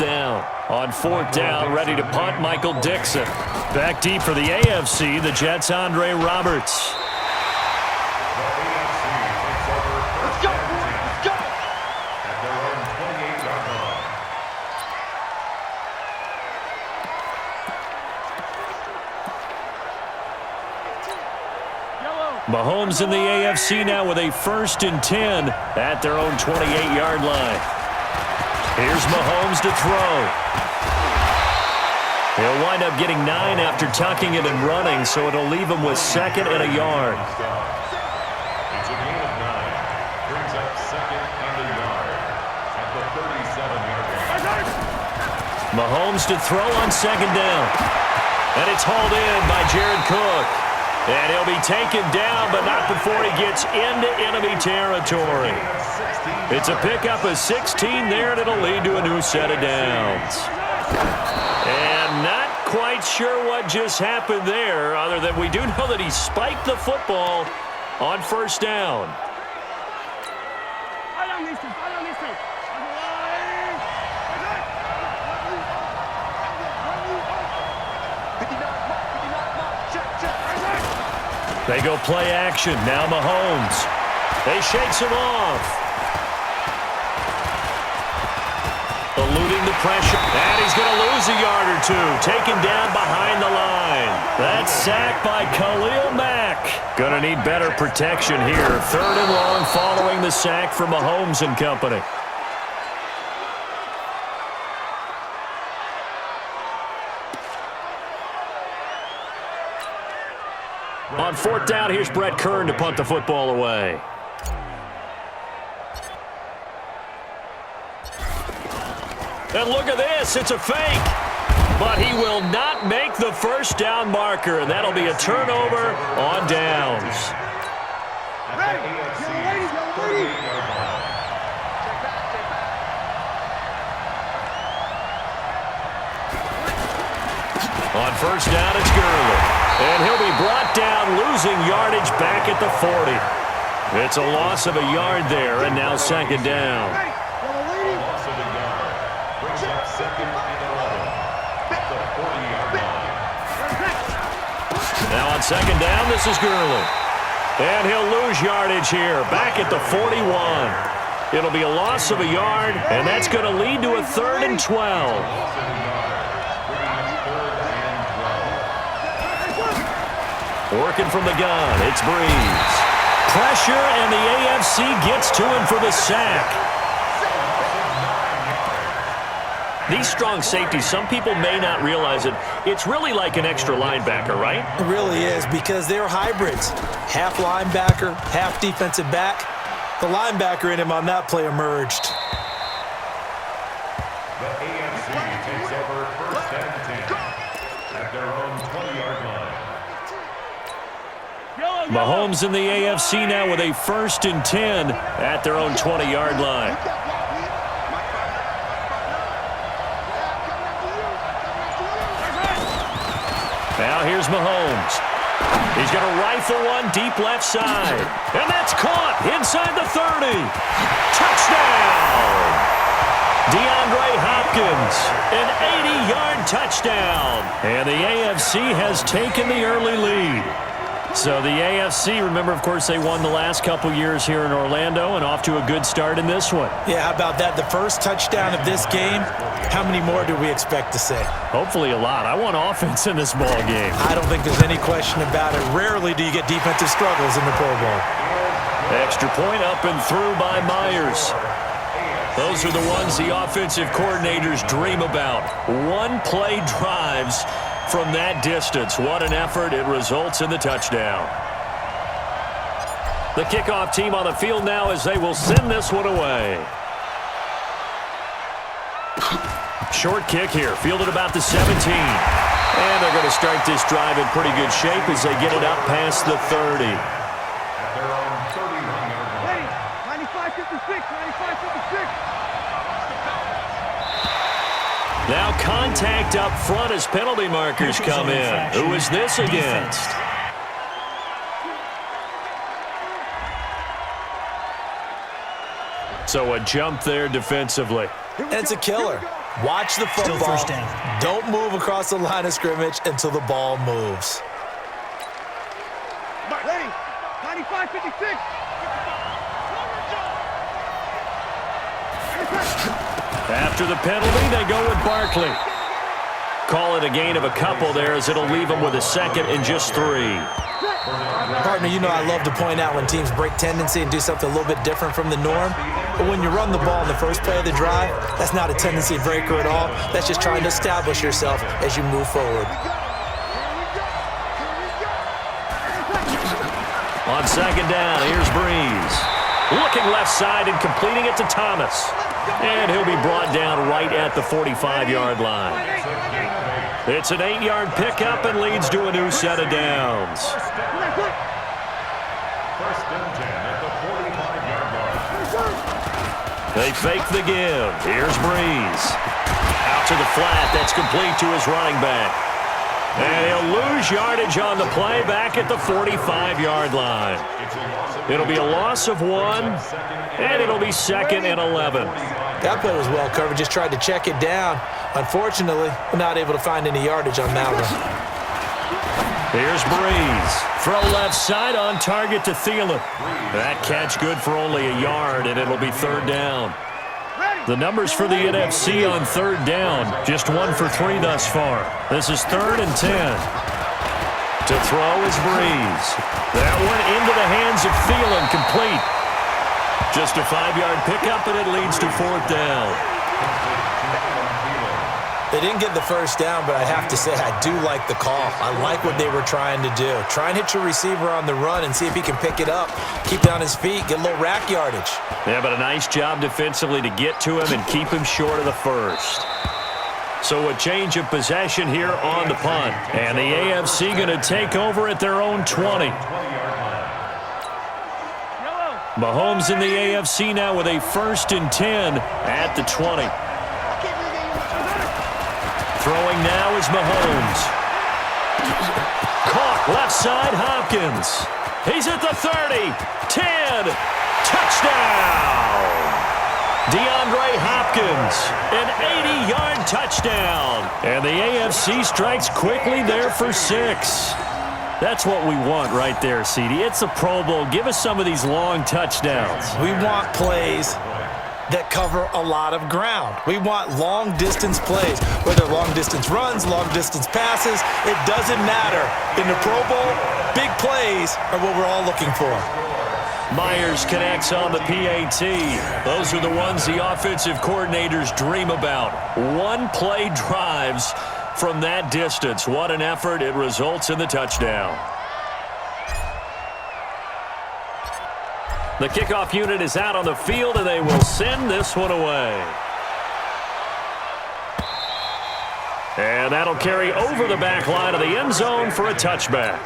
down. On fourth down, ready to punt, Michael Dixon. Back deep for the AFC, the Jets' Andre Roberts. Mahomes in the AFC now with a 1st and 10 at their own 28-yard line. Here's Mahomes to throw. He'll wind up getting 9 after tucking it and running, so it'll leave him with 2nd and a yard. It's a gain of 9. Brings up 2nd and a yard at the 37-yard line. Mahomes to throw on 2nd down. And it's hauled in by Jared Cook. And he'll be taken down, but not before he gets into enemy territory. It's a pickup of 16 there, and it'll lead to a new set of downs. And not quite sure what just happened there, other than we do know that he spiked the football on 1st down. They go play action. Now Mahomes. They shakes him off. Eluding the pressure. And he's going to lose a yard or two. Taken down behind the line. That's sacked by Khalil Mack. Going to need better protection here. 3rd and long following the sack for Mahomes and company. On 4th down, here's Brett Kern to punt the football away. And look at this, it's a fake. But he will not make the 1st down marker, and that'll be a turnover on downs. On 1st down, it's Gurley. And he'll be brought down, losing yardage back at the 40. It's a loss of a yard there, and now 2nd down. Loss of a yard. Brings up 2nd and 11 at the 40-yard line. Now on 2nd down, this is Gurley. And he'll lose yardage here, back at the 41. It'll be a loss of a yard, and that's going to lead to a 3rd and 12. Working from the gun, it's Breeze. Pressure, and the AFC gets to him for the sack. These strong safeties, some people may not realize it. It's really like an extra linebacker, right? It really is, because they're hybrids. Half linebacker, half defensive back. The linebacker in him on that play emerged. The AFC takes over 1st and 10 at their own 20-yard line. Mahomes in the AFC now with a 1st and 10 at their own 20-yard line. Now here's Mahomes. He's going to rifle one deep left side. And that's caught inside the 30. Touchdown! DeAndre Hopkins, an 80-yard touchdown. And the AFC has taken the early lead. So the AFC, remember, of course, they won the last couple years here in Orlando and off to a good start in this one. Yeah, how about that? The first touchdown of this game, how many more do we expect to see? Hopefully a lot. I want offense in this ball game. I don't think there's any question about it. Rarely do you get defensive struggles in the Pro Bowl. Extra point up and through by Myers. Those are the ones the offensive coordinators dream about. One-play drives from that distance. What an effort. It results in the touchdown. The kickoff team on the field now as they will send this one away. Short kick here, fielded about the 17. And they're going to start this drive in pretty good shape as they get it up past the 30. At their own 31-yard line. 95-56, 95-56. Now contact up front as penalty markers come in. Who is this against? So a jump there defensively. And it's a killer. Watch the football. Still first down. Don't move across the line of scrimmage until the ball moves. Ready? 95-56. After the penalty, they go with Barkley. Call it a gain of a couple there as it'll leave them with a second and just 3. Partner, you know I love to point out when teams break tendency and do something a little bit different from the norm. But when you run the ball in the first play of the drive, that's not a tendency breaker at all. That's just trying to establish yourself as you move forward. On second down, here's Breeze. Looking left side and completing it to Thomas. And he'll be brought down right at the 45-yard line. It's an 8-yard pickup and leads to a new set of downs. First and 10 at the 45-yard line. They fake the give. Here's Breeze. Out to the flat. That's complete to his running back. And he'll lose yardage on the play back at the 45-yard line. It'll be a loss of 1, and it'll be second and 11. That play was well covered. Just tried to check it down. Unfortunately, we're not able to find any yardage on that one. Here's Breeze. Throw left side on target to Thielen. That catch good for only a yard, and it'll be third down. The numbers for the NFC on third down, just 1 for 3 thus far. This is 3rd and 10. To throw is Breeze. That one into the hands of Thielen, complete. Just a 5-yard pickup, and it leads to 4th down. They didn't get the first down, but I have to say I do like the call. I like what they were trying to do. Try and hit your receiver on the run and see if he can pick it up. Keep it on his feet, get a little rack yardage. Yeah, but a nice job defensively to get to him and keep him short of the first. So a change of possession here on the punt. And the AFC going to take over at their own 20. Mahomes in the AFC now with a 1st and 10 at the 20. Throwing now is Mahomes. Caught left side, Hopkins. He's at the 30, 10, touchdown! DeAndre Hopkins, an 80-yard touchdown. And the AFC strikes quickly there for 6. That's what we want right there, CD. It's a Pro Bowl. Give us some of these long touchdowns. We want plays that cover a lot of ground. We want long-distance plays, whether long-distance runs, long-distance passes. It doesn't matter. In the Pro Bowl, big plays are what we're all looking for. Myers connects on the PAT. Those are the ones the offensive coordinators dream about. One-play drives from that distance. What an effort. It results in the touchdown. The kickoff unit is out on the field, and they will send this one away. And that'll carry over the back line of the end zone for a touchback.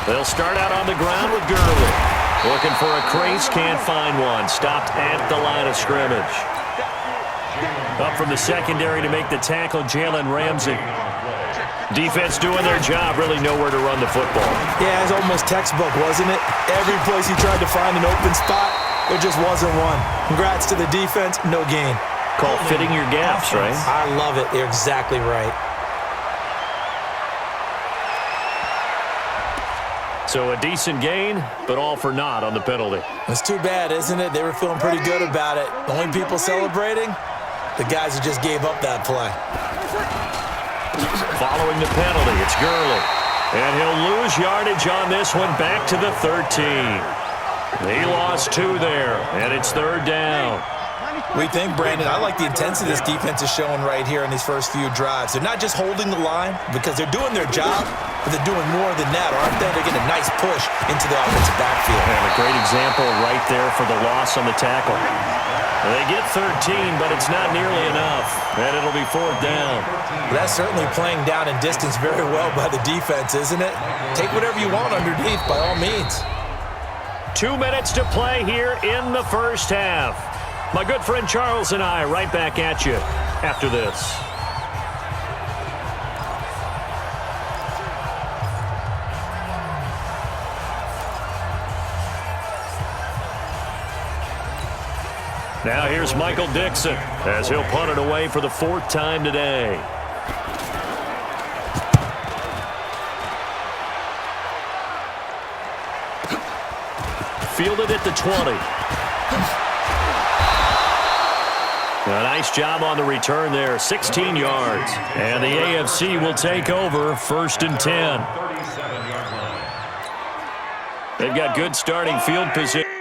They'll start out on the ground with Gurley. Looking for a crease, can't find one. Stopped at the line of scrimmage. Up from the secondary to make the tackle, Jalen Ramsey. Defense doing their job, really nowhere to run the football. Yeah, it's almost textbook, wasn't it? Every place he tried to find an open spot, there just wasn't one. Congrats to the defense, no gain. Call fitting your gaps, right? I love it. You're exactly right. So a decent gain, but all for naught on the penalty. It's too bad, isn't it? They were feeling pretty good about it. The only people celebrating, the guys who just gave up that play. Following the penalty, it's Gurley. And he'll lose yardage on this one back to the 13. He lost 2 there, and it's 3rd down. We think, Brandon, I like the intensity this defense is showing right here in these first few drives. They're not just holding the line because they're doing their job, but they're doing more than that, aren't they? They're getting a nice push into the offensive backfield. And a great example right there for the loss on the tackle. They get 13, but it's not nearly enough, and it'll be 4th down. That's certainly playing down in distance very well by the defense, isn't it? Take whatever you want underneath, by all means. 2 minutes to play here in the first half. My good friend Charles and I right back at you after this. Now here's Michael Dixon as he'll punt it away for the 4th time today. Fielded at the 20. A nice job on the return there, 16 yards. And the AFC will take over 1st and 10. They've got good starting field position.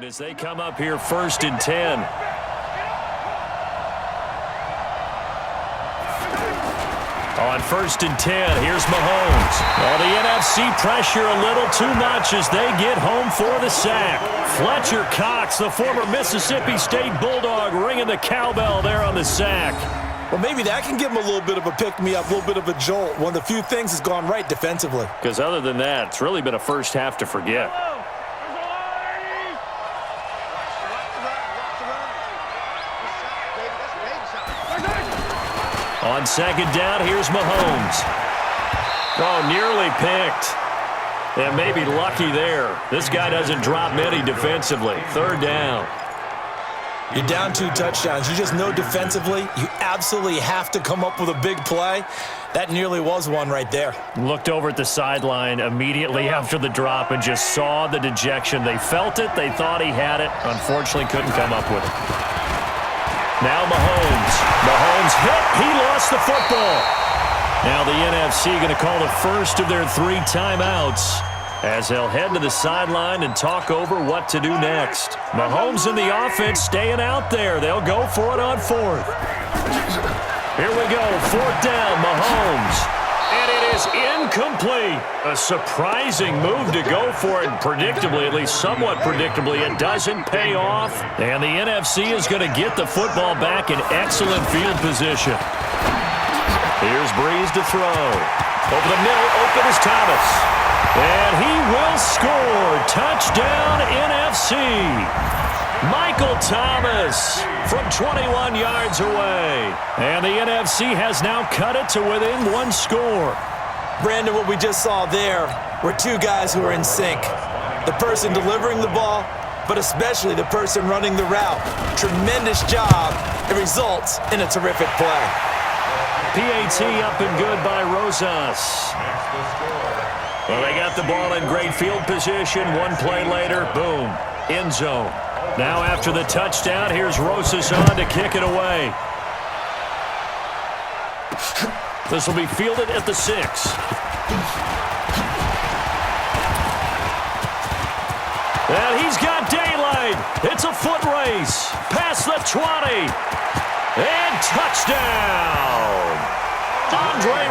As they come up here 1st and 10. On 1st and 10, here's Mahomes. Well, the NFC pressure a little too much as they get home for the sack. Fletcher Cox, the former Mississippi State Bulldog, ringing the cowbell there on the sack. Well, maybe that can give him a little bit of a pick-me-up, a little bit of a jolt. One of the few things has gone right defensively. Because other than that, it's really been a first half to forget. On 2nd down, here's Mahomes. Oh, nearly picked. And maybe lucky there. This guy doesn't drop many defensively. 3rd down. You're down 2 touchdowns. You just know defensively you absolutely have to come up with a big play. That nearly was one right there. Looked over at the sideline immediately after the drop and just saw the dejection. They felt it. They thought he had it. Unfortunately, couldn't come up with it. Now Mahomes. Mahomes hit. He lost the football. Now the NFC going to call the first of their 3 timeouts as they'll head to the sideline and talk over what to do next. Mahomes and the offense staying out there. They'll go for it on 4th. Here we go. 4th down. Mahomes. And it is incomplete. A surprising move to go for it. Predictably, at least somewhat predictably, it doesn't pay off. And the NFC is going to get the football back in excellent field position. Here's Breeze to throw. Over the middle, open is Thomas. And he will score. Touchdown, NFC. Michael Thomas from 21 yards away. And the NFC has now cut it to within 1 score. Brandon, what we just saw there were 2 guys who are in sync. The person delivering the ball, but especially the person running the route. Tremendous job. It results in a terrific play. PAT up and good by Rosas. Well, they got the ball in great field position. 1 play later, boom, end zone. Now after the touchdown, here's Rosas on to kick it away. This will be fielded at the 6. And he's got daylight. It's a foot race. Past the 20. And touchdown. Andre